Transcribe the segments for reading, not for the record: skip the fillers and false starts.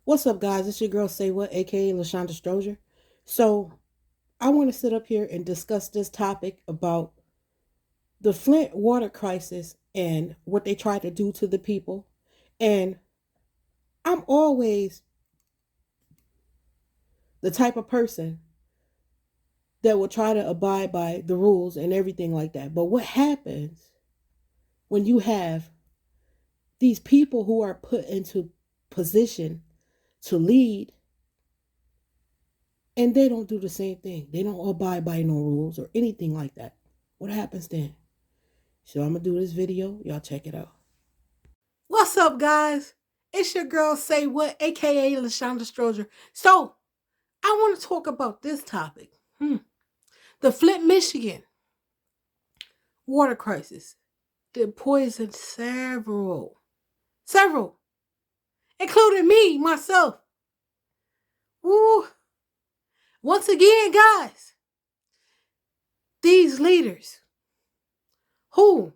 What's up, guys? It's your girl Say What, aka LaShonda Strozier. So, I want to sit up here and discuss this topic about the Flint water crisis and what they try to do to the people. And I'm always the type of person that will try to abide by the rules and everything like that. But what happens when you have these people who are put into position to lead and they don't do the same thing? They don't abide by no rules or anything like that. What happens then? So I'm gonna do this video. Y'all check it out. What's up, guys? It's your girl Say What, aka LaShonda Strozier. So I want to talk about this topic. The Flint, Michigan water crisis that poisoned several, including me, myself. Woo. Once again, guys, these leaders who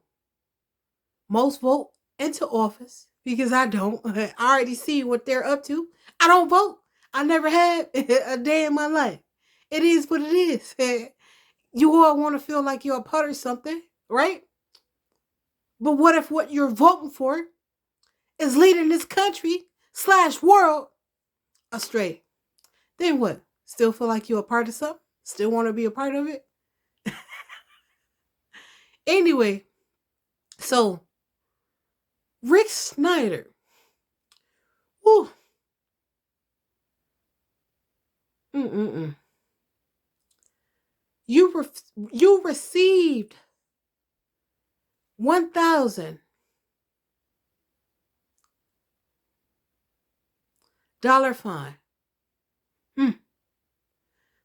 most vote into office, because I don't. I already see what they're up to. I don't vote. I never had a day in my life. It is what it is. You all want to feel like you're a part of something, right? But what if what you're voting for is leading this country / world astray? Then what? Still feel like you're a part of something? Still want to be a part of it? Anyway, so Rick Snyder. Whew. You received $1,000 fine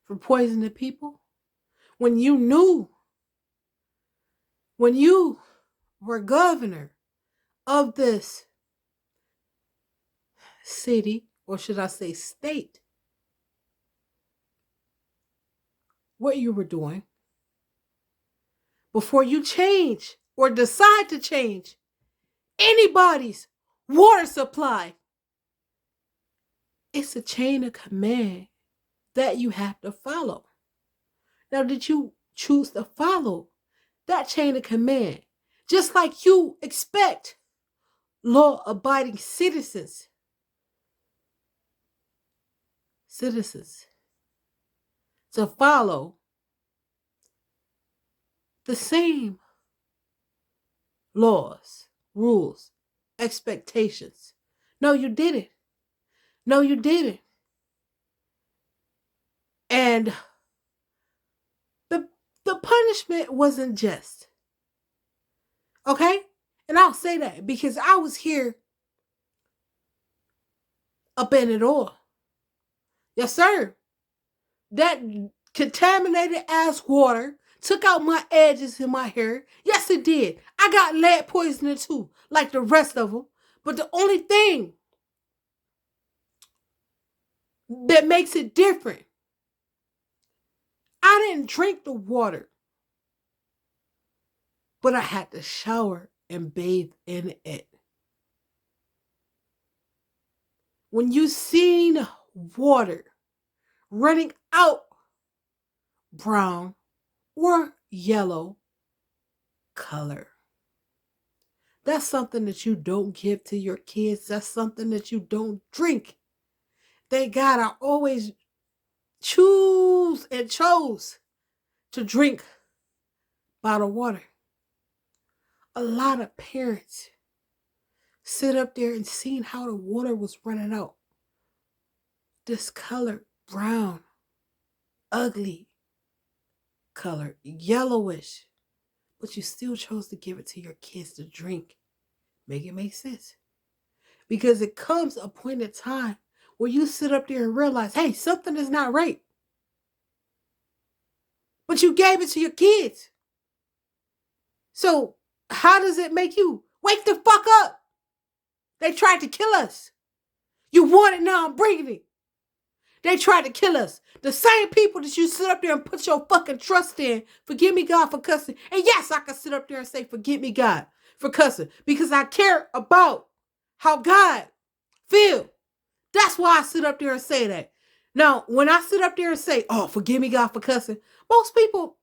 for poisoning people when you knew, when you were governor of this city, or should I say state, what you were doing before you change or decide to change anybody's water supply. It's a chain of command that you have to follow. Now, did you choose to follow that chain of command? Just like you expect law-abiding citizens to follow the same laws, rules, expectations. No, you didn't. No, you didn't. And the punishment wasn't just. Okay? And I'll say that because I was here up in it all. Yes, sir. That contaminated ass water took out my edges in my hair. Yes, it did. I got lead poisoning too, like the rest of them. But the only thing that makes it different, I didn't drink the water, but I had to shower and bathe in it. When you seen water running out brown or yellow color, that's something that you don't give to your kids. That's something that you don't drink. Thank God I always chose to drink bottled water. A lot of parents sit up there and seen how the water was running out. Discolored, brown, ugly color, yellowish. But you still chose to give it to your kids to drink. Make it make sense. Because it comes a point in time where you sit up there and realize, hey, something is not right. But you gave it to your kids. So how does it make you? Wake the fuck up. They tried to kill us. You want it now, I'm bringing it. They tried to kill us. The same people that you sit up there and put your fucking trust in. Forgive me, God, for cussing. And yes, I can sit up there and say, forgive me, God, for cussing. Because I care about how God feel. That's why I sit up there and say that. Now, when I sit up there and say, "Oh, forgive me, God, for cussing," most people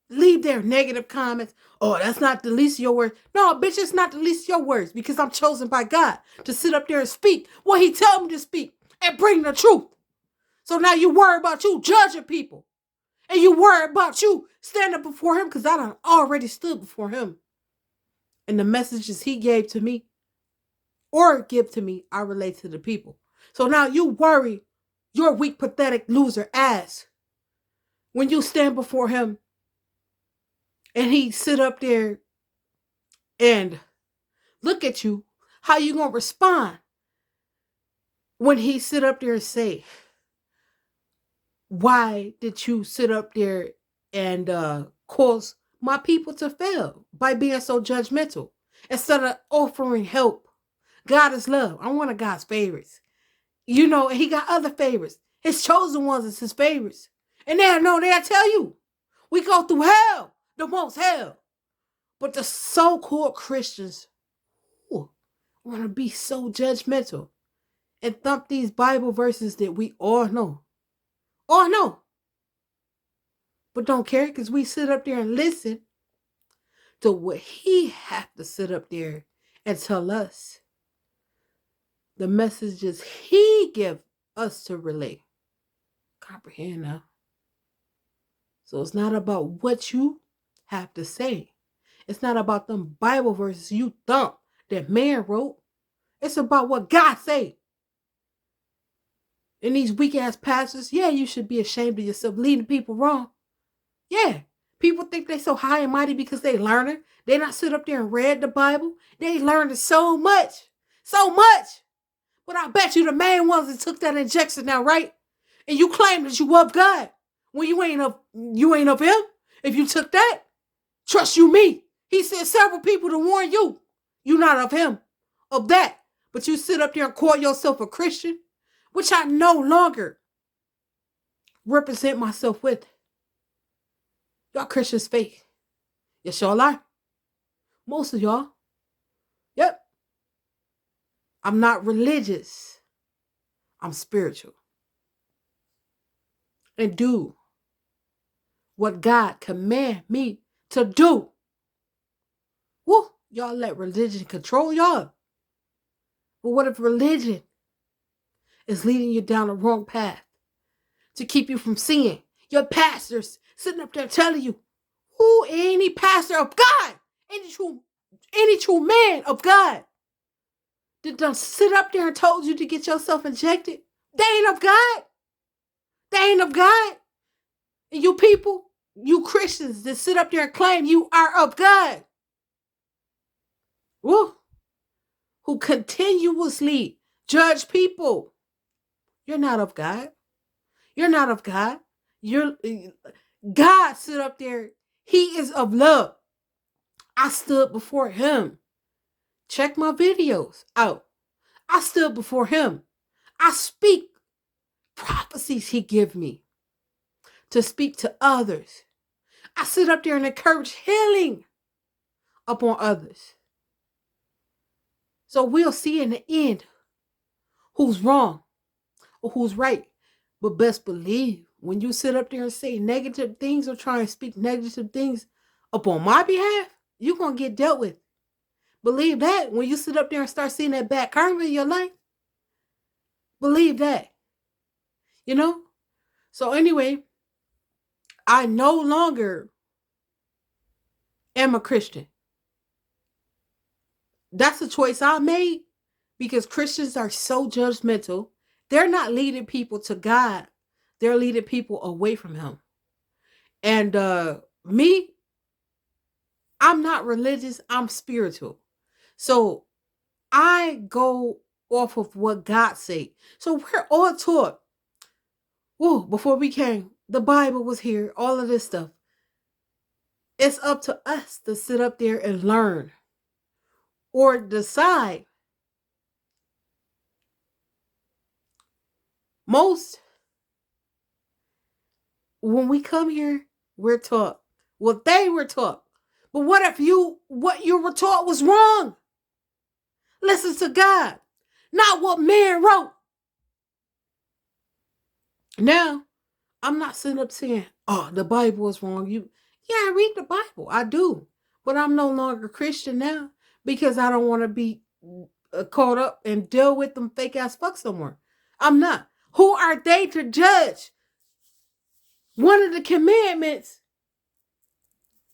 leave their negative comments. "Oh, that's not the least of your words." No, bitch, it's not the least of your words because I'm chosen by God to sit up there and speak what He tell me to speak and bring the truth. So now you worry about you judging people. And you worry about you standing before Him because I done already stood before Him. And the messages He gave to me or give to me, I relate to the people. So now you worry your weak, pathetic loser ass when you stand before Him and He sit up there and look at you, how you gonna respond when He sit up there and say, "Why did you sit up there and cause my people to fail by being so judgmental instead of offering help?" God is love. I'm one of God's favorites. You know, and He got other favorites. His chosen ones is His favorites. And they'll tell you, we go through hell, the most hell. But the so-called Christians want to be so judgmental and thump these Bible verses that we all know. All know. But don't care because we sit up there and listen to what He have to sit up there and tell us. The messages He give us to relay. Comprehend now. So it's not about what you have to say. It's not about them Bible verses you thump that man wrote. It's about what God say. And these weak ass pastors, yeah, you should be ashamed of yourself leading people wrong. Yeah. People think they so high and mighty because they learning. They not sit up there and read the Bible. They learned so much. So much. But I bet you the main ones that took that injection now, right? And you claim that you of God when you ain't of Him. If you took that, trust you me. He sent several people to warn you. You not of Him, of that. But you sit up there and call yourself a Christian, which I no longer represent myself with. Y'all Christians fake. Yes, y'all are. Most of y'all. Yep. I'm not religious. I'm spiritual. And do what God command me to do. Woo, y'all let religion control y'all. But what if religion is leading you down the wrong path to keep you from seeing? Your pastors sitting up there telling you, who any pastor of God, any true man of God that done sit up there and told you to get yourself injected, they ain't of God. They ain't of God. And you people, you Christians that sit up there and claim you are of God, woo, who continuously judge people. You're not of God. You're not of God. God sit up there. He is of love. I stood before Him. Check my videos out. I stood before Him. I speak prophecies He give me to speak to others. I sit up there and encourage healing upon others. So we'll see in the end who's wrong or who's right. But best believe when you sit up there and say negative things or try and speak negative things upon my behalf, you're going to get dealt with. Believe that when you sit up there and start seeing that bad karma in your life. Believe that. You know? So anyway, I no longer am a Christian. That's a choice I made because Christians are so judgmental. They're not leading people to God. They're leading people away from Him. And me, I'm not religious. I'm spiritual. So I go off of what God said. So we're all taught. Whoa, before we came, the Bible was here, all of this stuff. It's up to us to sit up there and learn or decide. Most, when we come here, we're taught what they were taught. But what if what you were taught was wrong? Listen to God, not what man wrote. Now, I'm not sitting up saying, oh, the Bible is wrong. Yeah, I read the Bible. I do. But I'm no longer Christian now because I don't want to be caught up and deal with them fake ass fucks somewhere. I'm not. Who are they to judge? One of the commandments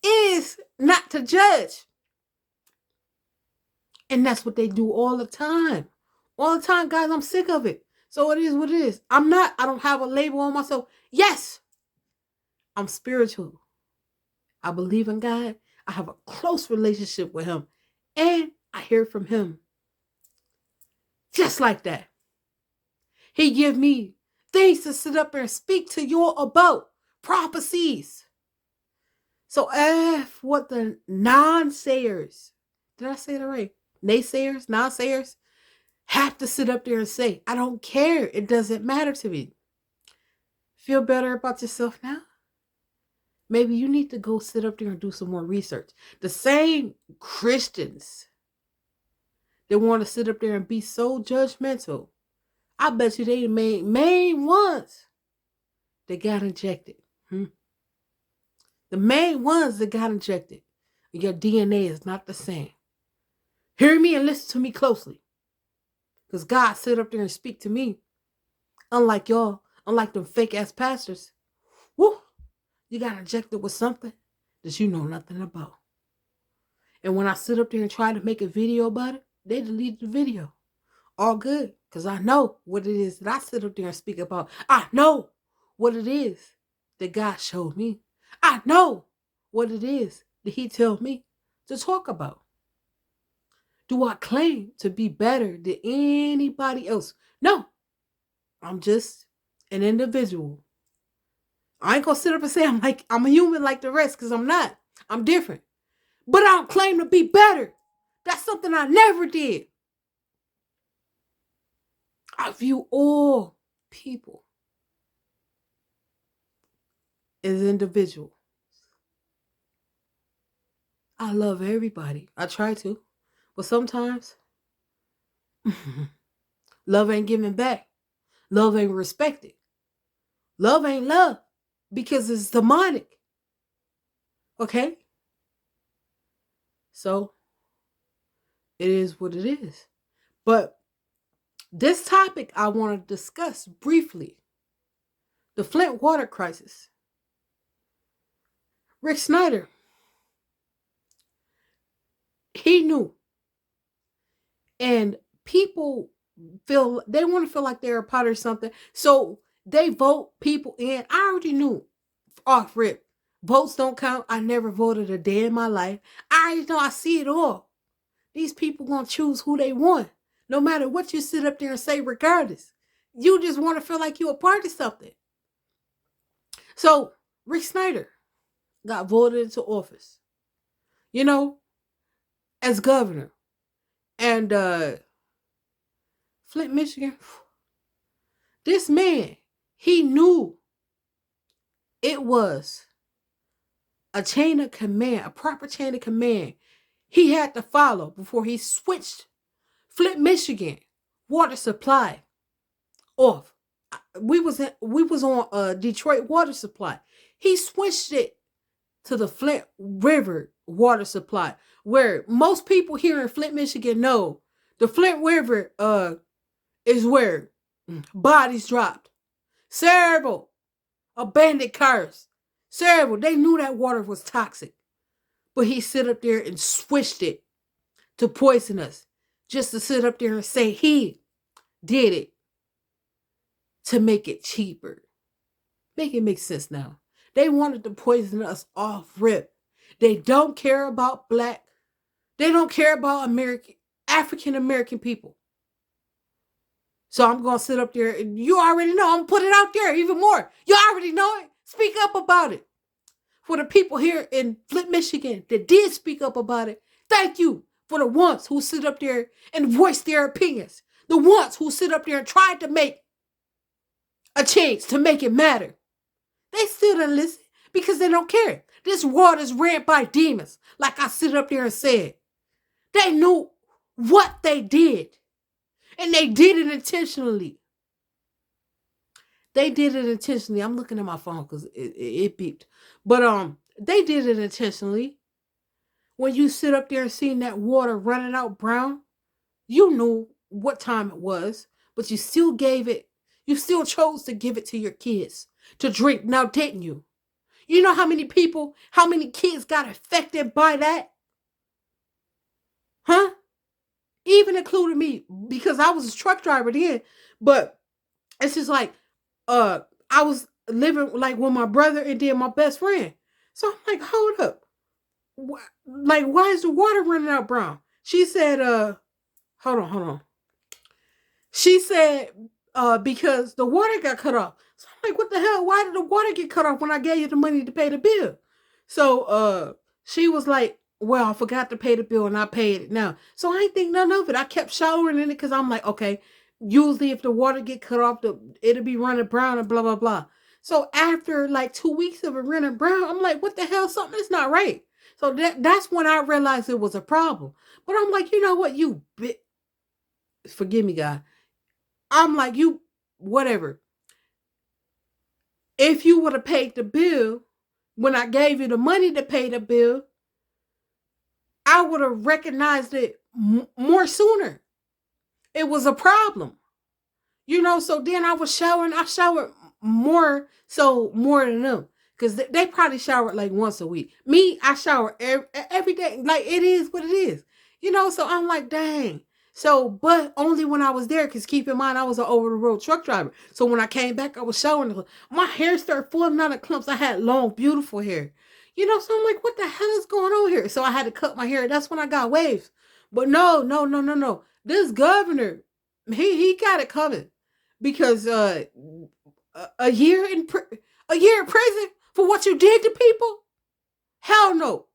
is not to judge. And that's what they do all the time. All the time, guys. I'm sick of it. So it is what it is. I don't have a label on myself. Yes, I'm spiritual. I believe in God. I have a close relationship with him. And I hear from him. Just like that. He give me things to sit up there and speak to you about. Prophecies. So if what the non-sayers, did I say that right? Naysayers, non-sayers, have to sit up there and say, I don't care. It doesn't matter to me. Feel better about yourself now? Maybe you need to go sit up there and do some more research. The same Christians that want to sit up there and be so judgmental, I bet you they the main ones that got injected. The main ones that got injected. Your DNA is not the same. Hear me and listen to me closely. Because God sit up there and speak to me. Unlike y'all, unlike them fake ass pastors. Woo! You got injected with something that you know nothing about. And when I sit up there and try to make a video about it, they delete the video. All good. Because I know what it is that I sit up there and speak about. I know what it is that God showed me. I know what it is that he tells me to talk about. Do I claim to be better than anybody else? No. I'm just an individual. I ain't gonna sit up and say I'm a human like the rest, because I'm not. I'm different. But I don't claim to be better. That's something I never did. I view all people as individuals. I love everybody. I try to. But sometimes, love ain't giving back. Love ain't respected. Love ain't love because it's demonic. Okay? So, it is what it is. But this topic I want to discuss briefly. The Flint water crisis. Rick Snyder, he knew. And people they want to feel like they're a part of something. So they vote people in. I already knew off rip. Votes don't count. I never voted a day in my life. I already know, I see it all. These people gonna choose who they want. No matter what you sit up there and say, regardless. You just want to feel like you're a part of something. So Rick Snyder got voted into office. You know, as governor. And Flint, Michigan, this man, he knew it was a chain of command, a proper chain of command he had to follow before he switched Flint, Michigan water supply off. We was on Detroit water supply. He switched it to the Flint River water supply, where most people here in Flint, Michigan know the Flint River is where bodies dropped. Several abandoned cars. Several. They knew that water was toxic. But he sit up there and switched it to poison us. Just to sit up there and say he did it to make it cheaper. Make it make sense now. They wanted to poison us off rip. They don't care about black. They don't care about African American people. So I'm going to sit up there and you already know. I'm going to put it out there even more. You already know it. Speak up about it. For the people here in Flint, Michigan that did speak up about it, thank you. For the ones who sit up there and voice their opinions. The ones who sit up there and try to make a change to make it matter. They still don't listen because they don't care. This water is ran by demons, like I sit up there and said. They knew what they did. And they did it intentionally. They did it intentionally. I'm looking at my phone because it beeped. But they did it intentionally. When you sit up there and see that water running out brown, you knew what time it was, but you still gave it, you still chose to give it to your kids to drink. Now, didn't you? You know how many people, how many kids got affected by that? Huh? Even including me, because I was a truck driver then. But it's just like, uh, I was living like with my brother and then my best friend. So I'm like, hold up. Like, why is the water running out brown? She said, hold on. She said, because the water got cut off. So I'm like, what the hell? Why did the water get cut off when I gave you the money to pay the bill? So she was like, well, I forgot to pay the bill and I paid it now. So I ain't think none of it. I kept showering in it because I'm like, okay, usually if the water get cut off, it'll be running brown and blah, blah, blah. So after like 2 weeks of it running brown, I'm like, what the hell? Something is not right. So that's when I realized it was a problem. But I'm like, you know what? Forgive me, God. I'm like, you, whatever. If you would have paid the bill when I gave you the money to pay the bill, I would have recognized it more sooner. It was a problem. So then I was showering. I showered more than them. Because they probably showered like once a week. Me, I shower every day. Like, it is what it is. So I'm like, dang. So, but only when I was there, because keep in mind, I was an over-the-road truck driver. So when I came back, I was showering. My hair started falling out of clumps. I had long, beautiful hair. So I'm like, what the hell is going on here? So I had to cut my hair. That's when I got waves. But no, no, no, no, no. This governor, he got it coming. Because a year in prison for what you did to people? Hell no.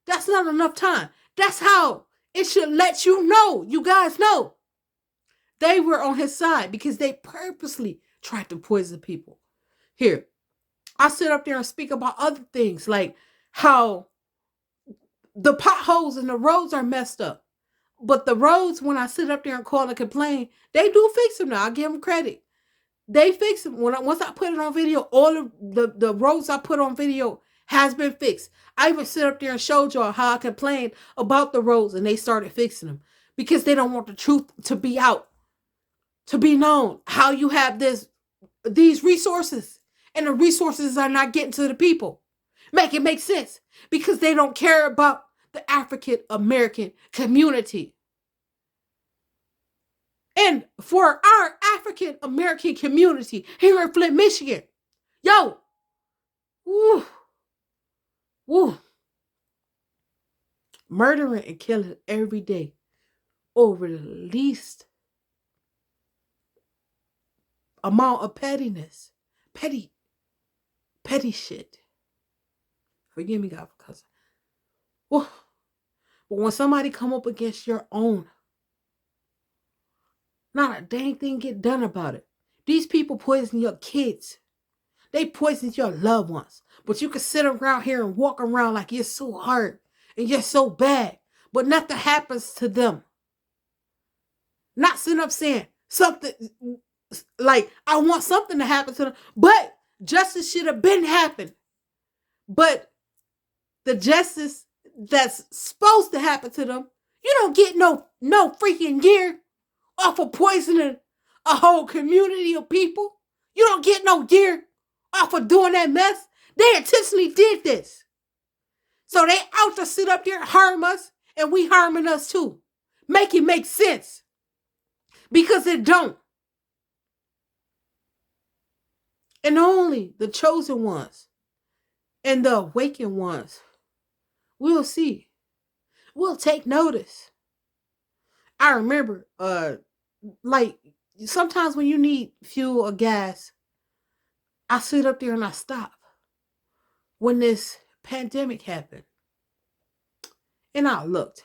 That's not enough time. That's how it should let you know. You guys know. They were on his side because they purposely tried to poison people. Here, I sit up there and speak about other things like how the potholes and the roads are messed up. But the roads, when I sit up there and call and complain, they do fix them now. I give them credit. They fix them. Once I put it on video, all of the roads I put on video has been fixed. I even sit up there and showed y'all how I complained about the roads and they started fixing them because they don't want the truth to be out, to be known. How you have these resources and the resources are not getting to the people. Make it make sense because they don't care about the African American community. And for our African American community here in Flint, Michigan, yo, woo, woo, murdering and killing every day over the least amount of pettiness, petty shit. Forgive me, God, because, woo. But when somebody come up against your own, not a dang thing get done about it. These people poison your kids. They poison your loved ones. But you can sit around here and walk around like you're so hard and you're so bad. But nothing happens to them. Not sitting up saying something like, I want something to happen to them. But justice should have been happened. But the justice that's supposed to happen to them, you don't get no freaking gear off of poisoning a whole community of people. You don't get no gear off of doing that mess. They intentionally did this. So they out to sit up there and harm us, and we harming us too. Make it make sense. Because it don't. And only the chosen ones and the awakened ones will see. We'll take notice. I remember, like, sometimes when you need fuel or gas, I sit up there and I stop when this pandemic happened. And I looked.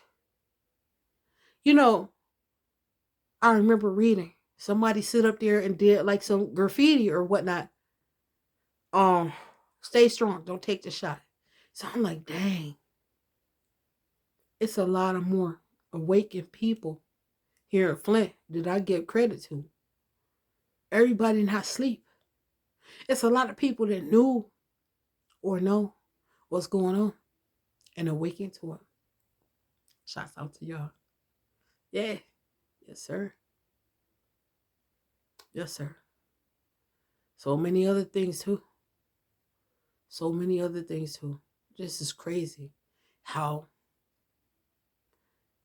I remember reading somebody sit up there and did like some graffiti or whatnot. Stay strong, don't take the shot. So I'm like, dang, it's a lot of more awakened people here in Flint that I give credit to. Everybody not sleep. It's a lot of people that knew or know what's going on and are waking to it. Shouts out to y'all. Yeah. Yes, sir. Yes, sir. So many other things too. So many other things too. This is crazy how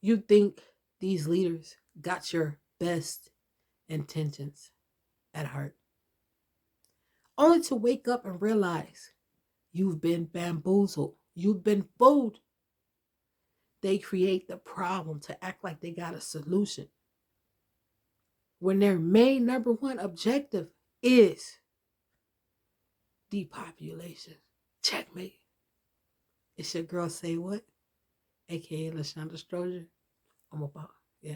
you think these leaders got your best intentions at heart, only to wake up and realize you've been bamboozled, you've been fooled. They create the problem to act like they got a solution when their main number one objective is depopulation. Checkmate. It's your girl Say What, aka Lashonda Stroger. I'm about, yeah.